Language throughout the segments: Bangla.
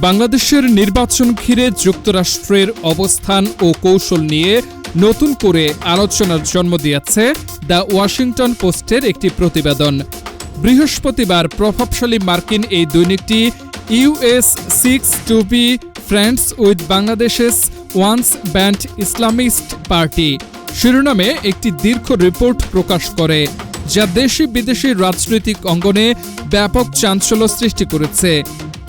বাংলাদেশের নির্বাচন ঘিরে যুক্তরাষ্ট্রের অবস্থান ও কৌশল নিয়ে নতুন করে আলোচনার জন্ম দিয়েছে দ্য ওয়াশিংটন পোস্টের একটি প্রতিবেদন। বৃহস্পতিবার প্রভাবশালী মার্কিন এই দৈনিকটি US seeks to be friends with Bangladesh's once banned Islamist party শিরোনামে একটি দীর্ঘ রিপোর্ট প্রকাশ করে, যা দেশি বিদেশি রাজনৈতিক অঙ্গনে ব্যাপক চাঞ্চল্য সৃষ্টি করেছে।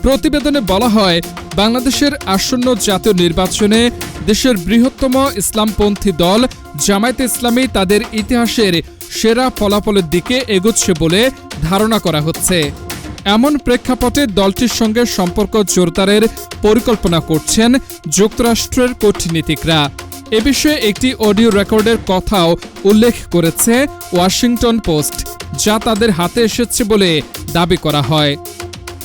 প্রতিবেদনে বলা হয়, বাংলাদেশের আসন্ন জাতীয় নির্বাচনে দেশের বৃহত্তম ইসলামপন্থী দল জামায়াতে ইসলামী তাদের ইতিহাসের সেরা ফলাফলের দিকে এগোচ্ছে বলে ধারণা করা হচ্ছে। এমন প্রেক্ষাপটে দলটির সঙ্গে সম্পর্ক জোরদারের পরিকল্পনা করছেন যুক্তরাষ্ট্রের কূটনীতিকরা। এ বিষয়ে একটি অডিও রেকর্ডের কথাও উল্লেখ করেছে ওয়াশিংটন পোস্ট, যা তাদের হাতে এসেছে বলে দাবি করা হয়।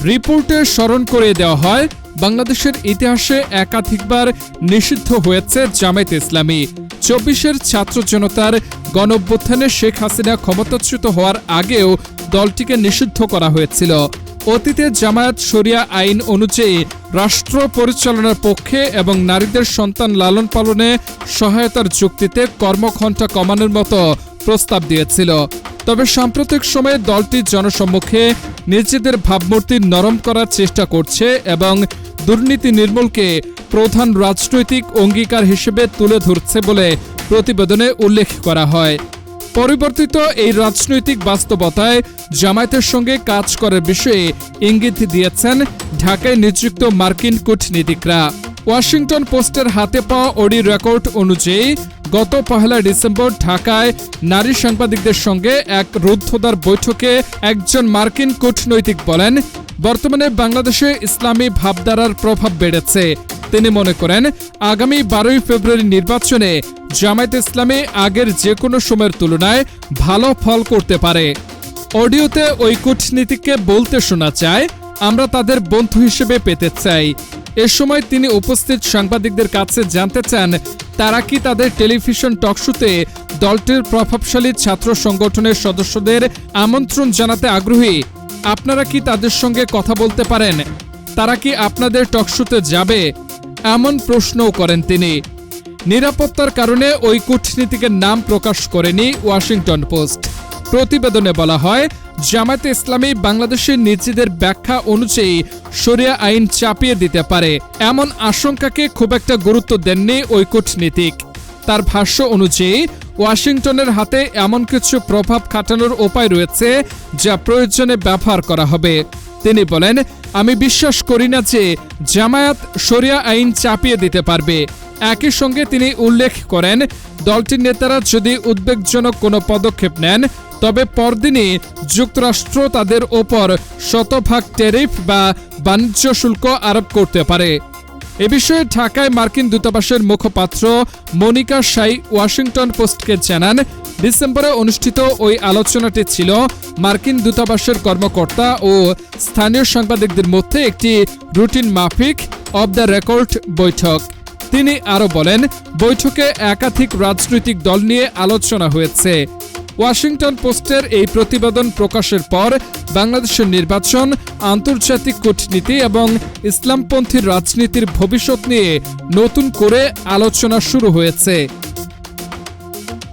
রিপোর্টে স্মরণ করিয়ে দেওয়া হয়, বাংলাদেশের ইতিহাসে একাধিকবার নিষিদ্ধ হয়েছে জামায়াতে ইসলামী। ২৪-এর ছাত্র জনতার গণঅভ্যুত্থানে শেখ হাসিনা ক্ষমতাচ্যুত হওয়ার আগেও দলটিকে নিষিদ্ধ করা হয়েছিল। অতীতে জামায়াত শরিয়া আইন অনুযায়ী রাষ্ট্র পরিচালনার পক্ষে এবং নারীদের সন্তান লালন পালনে সহায়তার যুক্তিতে কর্মঘণ্টা কমানোর মতো প্রস্তাব দিয়েছিল। তবে সাম্প্রতিক সময়ে দলটি জনসম্মুখে নিজেদের ভাবমূর্তি নরম করার চেষ্টা করছে এবং দুর্নীতি নির্মূলকে প্রধান রাজনৈতিক অঙ্গীকার হিসেবে তুলে ধরছে বলে প্রতিবেদনে উল্লেখ করা হয়। পরিবর্তিত এই রাজনৈতিক বাস্তবতায় জামায়াতের সঙ্গে কাজ করার বিষয়ে ইঙ্গিত দিয়েছেন ঢাকায় নিযুক্ত মার্কিন কূটনীতিকরা। ওয়াশিংটন পোস্টের হাতে পাওয়া অডিও রেকর্ড অনুযায়ী গত ১ ডিসেম্বর ঢাকায় নারী সাংবাদিকদের সঙ্গে এক রুদ্ধদ্বার বৈঠকে একজন মার্কিন কূটনৈতিক বলেন, বর্তমানে বাংলাদেশে ইসলামী ভাবধারার প্রভাব বেড়েছে। তিনি মনে করেন, আগামী ১২ ফেব্রুয়ারি নির্বাচনে জামায়াতে ইসলামী আগের যে কোনো সময়ের তুলনায় ভালো ফল করতে পারে। অডিওতে ওই কূটনীতিককে বলতে শোনা যায়, আমরা তাদের বন্ধু হিসেবে পেতে চাই। এ সময় তিনি উপস্থিত সাংবাদিকদের কাছে জানতে চান, তারা কি তাদের টেলিভিশন টকশোতে দলটির প্রভাবশালী ছাত্র সংগঠনের সদস্যদের আমন্ত্রণ জানাতে আগ্রহী? আপনারা কি তাদের সঙ্গে কথা বলতে পারেন? তারা কি আপনাদের টকশোতে যাবে? এমন প্রশ্নও করেন তিনি। নিরাপত্তার কারণে ওই কূটনীতিকের নাম প্রকাশ করেনি ওয়াশিংটন পোস্ট। প্রতিবেদনে বলা হয়, জামায়াতে ইসলামী বাংলাদেশের নিজেদের ব্যাখ্যা অনুযায়ী শরিয়া আইন চাপিয়ে দিতে পারে এমন আশঙ্কাকে খুব একটা গুরুত্ব দেননি ওই কূটনীতিক। তার ভাষ্য অনুযায়ী ওয়াশিংটনের হাতে এমন কিছু প্রভাব খাটানোর উপায় রয়েছে যা প্রয়োজনে ব্যবহার করা হবে। তিনি বলেন, আমি বিশ্বাস করি না যে জামায়াত শরিয়া আইন চাপিয়ে দিতে পারবে। একই সঙ্গে তিনি উল্লেখ করেন, দলটির নেতারা যদি উদ্বেগজনক কোনো পদক্ষেপ নেন, তবে পরদিনই যুক্তরাষ্ট্র তাদের ওপর শতভাগ ট্যারিফ বা বাণিজ্য শুল্ক আরোপ করতে পারে। এ বিষয়ে ঢাকায় মার্কিন দূতাবাসের মুখপাত্র মনিকা শাই ওয়াশিংটন পোস্টকে জানান, ডিসেম্বরে অনুষ্ঠিত ওই আলোচনাটি ছিল মার্কিন দূতাবাসের কর্মকর্তা ও স্থানীয় সাংবাদিকদের মধ্যে একটি রুটিন মাফিক অব দ্য রেকর্ড বৈঠক। তিনি আরও বলেন, বৈঠকে একাধিক রাজনৈতিক দল নিয়ে আলোচনা হয়েছে। ওয়াশিংটন পোস্টের এই প্রতিবেদন প্রকাশের পর বাংলাদেশের নির্বাচন, আন্তর্জাতিক কূটনীতি এবং ইসলামপন্থী রাজনীতির ভবিষ্যৎ নিয়ে নতুন করে আলোচনা শুরু হয়েছে।